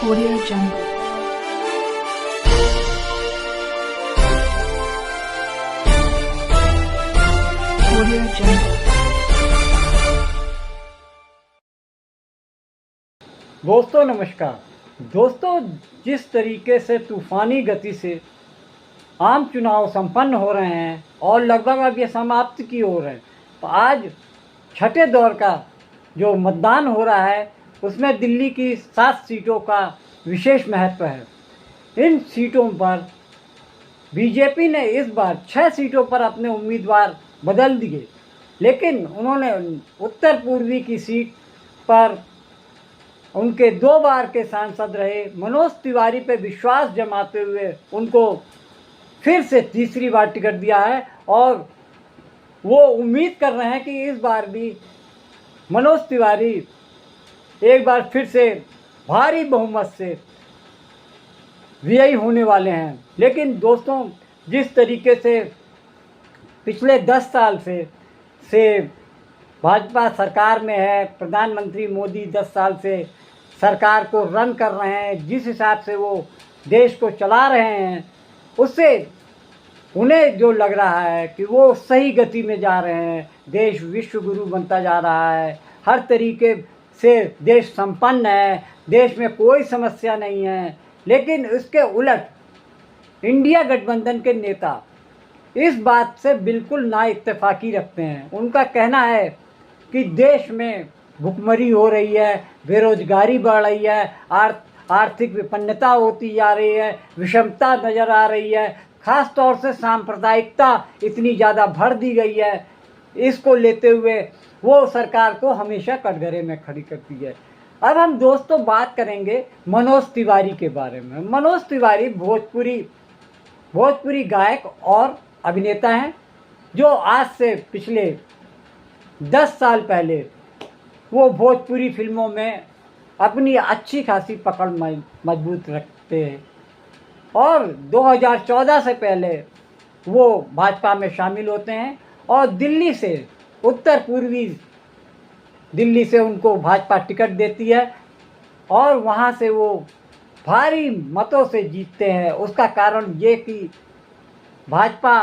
Audio Jungle. Audio Jungle. दोस्तों नमस्कार। दोस्तों, जिस तरीके से तूफानी गति से आम चुनाव संपन्न हो रहे हैं और लगभग अब ये समाप्ति की ओर है, तो आज छठे दौर का जो मतदान हो रहा है उसमें दिल्ली की 7 सीटों का विशेष महत्व है। इन सीटों पर बीजेपी ने इस बार 6 सीटों पर अपने उम्मीदवार बदल दिए, लेकिन उन्होंने उत्तर पूर्वी की सीट पर उनके 2 बार के सांसद रहे मनोज तिवारी पे विश्वास जमाते हुए उनको फिर से तीसरी बार टिकट दिया है और वो उम्मीद कर रहे हैं कि इस बार भी मनोज तिवारी एक बार फिर से भारी बहुमत से विजयी होने वाले हैं। लेकिन दोस्तों, जिस तरीके से पिछले 10 साल से भाजपा सरकार में है, प्रधानमंत्री मोदी 10 साल से सरकार को रन कर रहे हैं, जिस हिसाब से वो देश को चला रहे हैं, उससे उन्हें जो लग रहा है कि वो सही गति में जा रहे हैं। देश विश्व गुरु बनता जा रहा है, हर तरीके से देश संपन्न है, देश में कोई समस्या नहीं है। लेकिन इसके उलट इंडिया गठबंधन के नेता इस बात से बिल्कुल ना इत्तेफाकी रखते हैं। उनका कहना है कि देश में भुखमरी हो रही है, बेरोजगारी बढ़ रही है, आर्थिक विपन्नता होती जा रही है, विषमता नज़र आ रही है, ख़ास तौर से सांप्रदायिकता इतनी ज़्यादा भर दी गई है। इसको लेते हुए वो सरकार को हमेशा कटघरे में खड़ी करती है। अब हम दोस्तों बात करेंगे मनोज तिवारी के बारे में। मनोज तिवारी भोजपुरी गायक और अभिनेता हैं, जो आज से पिछले 10 साल पहले वो भोजपुरी फिल्मों में अपनी अच्छी खासी पकड़ मजबूत रखते हैं और 2014 से पहले वो भाजपा में शामिल होते हैं और उत्तर पूर्वी दिल्ली से उनको भाजपा टिकट देती है और वहाँ से वो भारी मतों से जीतते हैं। उसका कारण ये कि भाजपा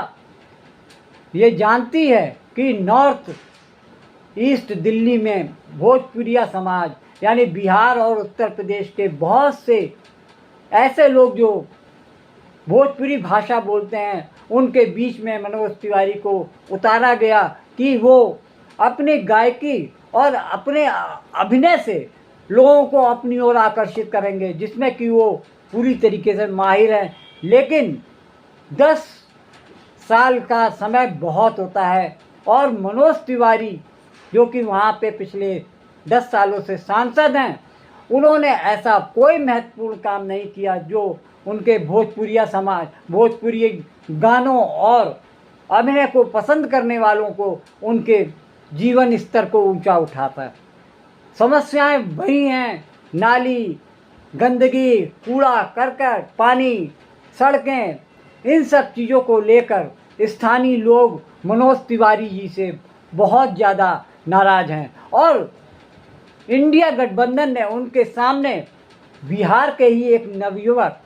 ये जानती है कि नॉर्थ ईस्ट दिल्ली में भोजपुरिया समाज यानी बिहार और उत्तर प्रदेश के बहुत से ऐसे लोग जो भोजपुरी भाषा बोलते हैं, उनके बीच में मनोज तिवारी को उतारा गया कि वो अपनी गायकी और अपने अभिनय से लोगों को अपनी ओर आकर्षित करेंगे, जिसमें कि वो पूरी तरीके से माहिर हैं। लेकिन 10 साल का समय बहुत होता है और मनोज तिवारी जो कि वहाँ पे पिछले 10 सालों से सांसद हैं, उन्होंने ऐसा कोई महत्वपूर्ण काम नहीं किया जो उनके भोजपुरिया समाज, भोजपुरी गानों और अभिनय को पसंद करने वालों को, उनके जीवन स्तर को ऊंचा उठाता है। समस्याएं वही हैं, नाली, गंदगी, कूड़ा करकट, पानी, सड़कें, इन सब चीज़ों को लेकर स्थानीय लोग मनोज तिवारी जी से बहुत ज़्यादा नाराज़ हैं और इंडिया गठबंधन ने उनके सामने बिहार के ही एक नवयुवक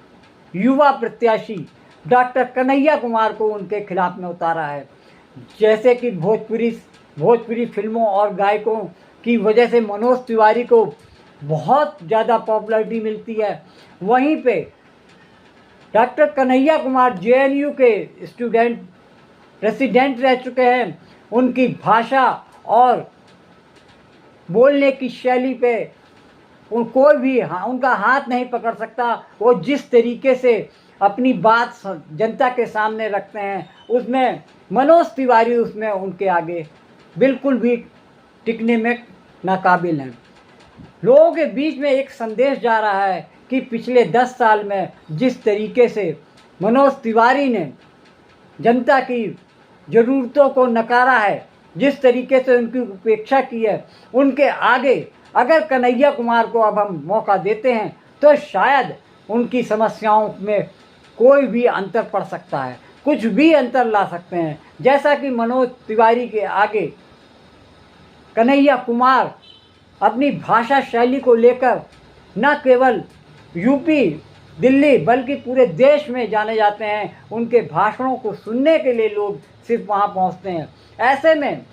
युवा प्रत्याशी डॉक्टर कन्हैया कुमार को उनके खिलाफ में उतारा है। जैसे कि भोजपुरी फिल्मों और गायकों की वजह से मनोज तिवारी को बहुत ज़्यादा पॉपुलैरिटी मिलती है, वहीं पे डॉक्टर कन्हैया कुमार JNU के रेसिडेंट रह चुके हैं। उनकी भाषा और बोलने की शैली पे कोई भी उनका हाथ नहीं पकड़ सकता। वो जिस तरीके से अपनी बात जनता के सामने रखते हैं, उसमें मनोज तिवारी उसमें उनके आगे बिल्कुल भी टिकने में नाकाबिल हैं। लोगों के बीच में एक संदेश जा रहा है कि पिछले 10 साल में जिस तरीके से मनोज तिवारी ने जनता की ज़रूरतों को नकारा है, जिस तरीके से उनकी उपेक्षा की है, उनके आगे अगर कन्हैया कुमार को अब हम मौका देते हैं तो शायद उनकी समस्याओं में कोई भी अंतर पड़ सकता है, कुछ भी अंतर ला सकते हैं। जैसा कि मनोज तिवारी के आगे कन्हैया कुमार अपनी भाषा शैली को लेकर न केवल यूपी, दिल्ली बल्कि पूरे देश में जाने जाते हैं। उनके भाषणों को सुनने के लिए लोग सिर्फ वहाँ पहुँचते हैं। ऐसे में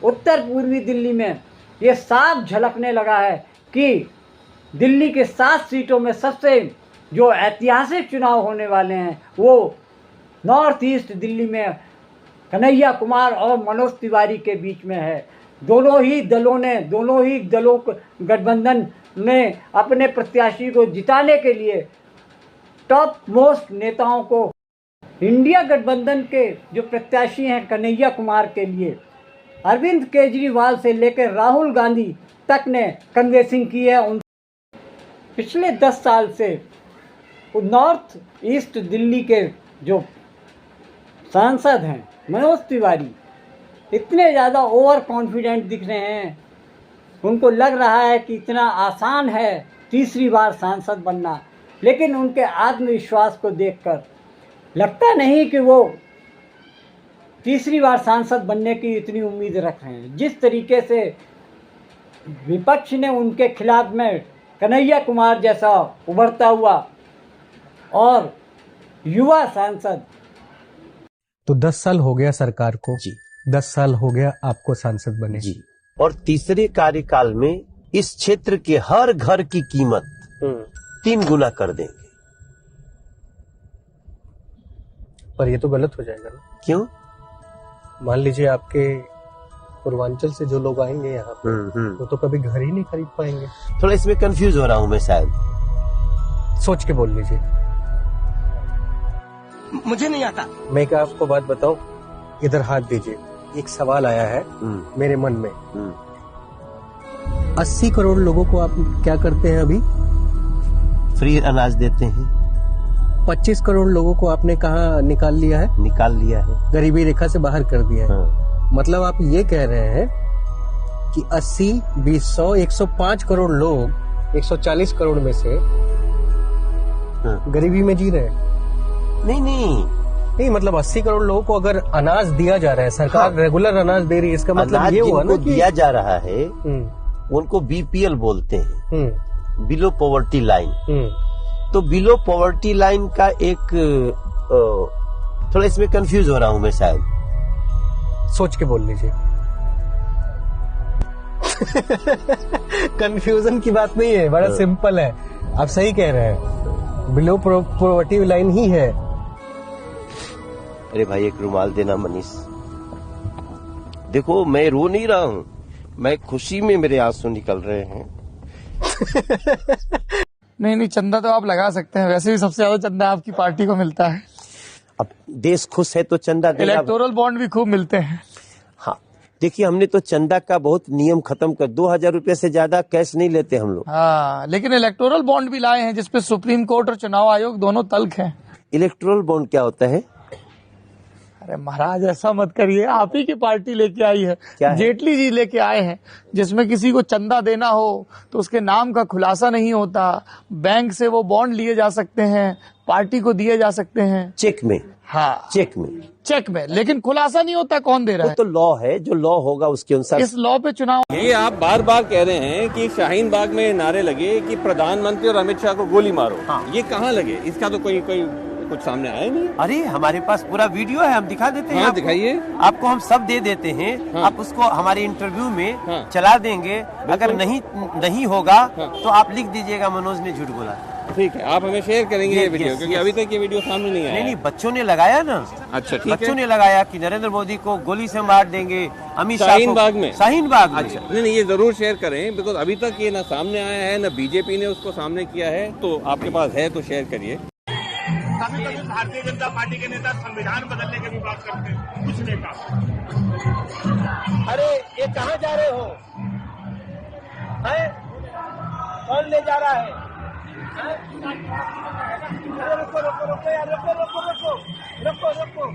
उत्तर पूर्वी दिल्ली में ये साफ झलकने लगा है कि दिल्ली के 7 सीटों में सबसे जो ऐतिहासिक चुनाव होने वाले हैं वो नॉर्थ ईस्ट दिल्ली में कन्हैया कुमार और मनोज तिवारी के बीच में है। दोनों ही दलों गठबंधन ने अपने प्रत्याशी को जिताने के लिए टॉप मोस्ट नेताओं को, इंडिया गठबंधन के जो प्रत्याशी हैं कन्हैया कुमार के लिए अरविंद केजरीवाल से लेकर राहुल गांधी तक ने कन्वेंसिंग की है। उन पिछले 10 साल से नॉर्थ ईस्ट दिल्ली के जो सांसद हैं मनोज तिवारी इतने ज़्यादा ओवर कॉन्फिडेंट दिख रहे हैं। उनको लग रहा है कि इतना आसान है तीसरी बार सांसद बनना, लेकिन उनके आत्मविश्वास को देखकर लगता नहीं कि वो तीसरी बार सांसद बनने की इतनी उम्मीद रख रहे हैं। जिस तरीके से विपक्ष ने उनके खिलाफ में कन्हैया कुमार जैसा उभरता हुआ और युवा सांसद। तो 10 साल हो गया सरकार को जी, 10 साल हो गया आपको सांसद बने जी, और तीसरे कार्यकाल में इस क्षेत्र के हर घर की कीमत 3 गुना कर देंगे। पर ये तो गलत हो जाएगा ना। क्यों? मान लीजिए आपके पूर्वांचल से जो लोग आएंगे यहाँ पे वो तो कभी घर ही नहीं खरीद पाएंगे। थोड़ा इसमें कंफ्यूज हो रहा हूँ मैं शायद। सोच के बोल लीजिए। मुझे नहीं आता। मैं एक आपको बात बताऊं, इधर हाथ दीजिए। एक सवाल आया है मेरे मन में। 80 करोड़ लोगों को आप क्या करते हैं अभी? फ्री अनाज देते हैं। 25 करोड़ लोगों को आपने कहाँ निकाल लिया है? निकाल लिया है, गरीबी रेखा से बाहर कर दिया है। हाँ। मतलब आप ये कह रहे हैं कि 80, 20, 100, 105 करोड़ लोग 140 करोड़ में से गरीबी में जी रहे हैं। नहीं, मतलब 80 करोड़ लोगों को अगर अनाज दिया जा रहा है, सरकार रेगुलर अनाज दे रही है, इसका मतलब ये हुआ ना कि दिया जा रहा है उनको बीपीएल बोलते हैं, बिलो पॉवर्टी लाइन। तो बिलो पॉवर्टी लाइन का एक थोड़ा इसमें कंफ्यूज हो रहा हूं मैं शायद। सोच के बोल लीजिए। कंफ्यूजन की बात नहीं है, बड़ा सिंपल है। आप सही कह रहे हैं, बिलो पॉवर्टी लाइन ही है। अरे भाई एक रुमाल देना मनीष। देखो मैं रो नहीं रहा हूँ, मैं खुशी में मेरे आंसू निकल रहे हैं। नहीं, चंदा तो आप लगा सकते हैं। वैसे भी सबसे ज्यादा चंदा आपकी पार्टी को मिलता है। अब देश खुश है तो चंदा देना। इलेक्टोरल बॉन्ड भी खूब मिलते हैं। हाँ देखिए, हमने तो चंदा का बहुत नियम खत्म कर 2000 रुपए से ज्यादा कैश नहीं लेते हम लोग। हाँ, लेकिन इलेक्टोरल बॉन्ड भी लाए हैं जिसपे सुप्रीम कोर्ट और चुनाव आयोग दोनों तल्ख हैं। इलेक्टोरल बॉन्ड क्या होता है? अरे महाराज ऐसा मत करिए, आप ही की पार्टी लेके आई है। क्या है? जेटली जी लेके आए हैं, जिसमें किसी को चंदा देना हो तो उसके नाम का खुलासा नहीं होता, बैंक से वो बॉन्ड लिए जा सकते हैं, पार्टी को दिए जा सकते हैं चेक में। हाँ, चेक में, लेकिन खुलासा नहीं होता कौन दे रहा है। तो लॉ है, जो लॉ होगा उसके अनुसार। इस लॉ पे चुनाव। ये आप बार बार कह रहे हैं कि शाहीन बाग में नारे लगे कि प्रधानमंत्री और अमित शाह को गोली मारो। हाँ। ये कहाँ लगे? इसका तो कोई कुछ सामने आया नहीं। अरे हमारे पास पूरा वीडियो है, हम दिखा देते हैं। हाँ, दिखाइए। आपको हम सब दे देते हैं। हाँ। आप उसको हमारे इंटरव्यू में हाँ। चला देंगे। अगर नहीं होगा तो आप लिख दीजिएगा मनोज ने झूठ बोला। ठीक है, आप हमें शेयर करेंगे ये वीडियो, क्योंकि अभी तक ये वीडियो सामने नहीं आया। नहीं, बच्चों ने लगाया ना। अच्छा, ठीक है। बच्चों ने लगाया कि नरेंद्र मोदी को गोली से मार देंगे, अमित शाह शाहीन बाग में। अच्छा, नहीं, ये जरूर शेयर करें, बिकॉज अभी तक ये ना सामने आया है, ना बीजेपी ने उसको सामने किया है। तो आपके पास है तो शेयर करिए। कभी कभी भारतीय जनता पार्टी के नेता संविधान बदलने की भी बात करते हैं, कुछ नेता। अरे ये कहाँ जा रहे हो? कौन ले जा रहा है? अरे रुको यार, रुको।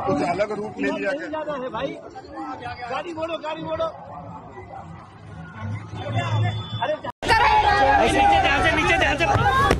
कुछ अलग रूप ले लिया गया। जाना है भाई, गाड़ी मोड़ो। अरे नीचे ध्यान से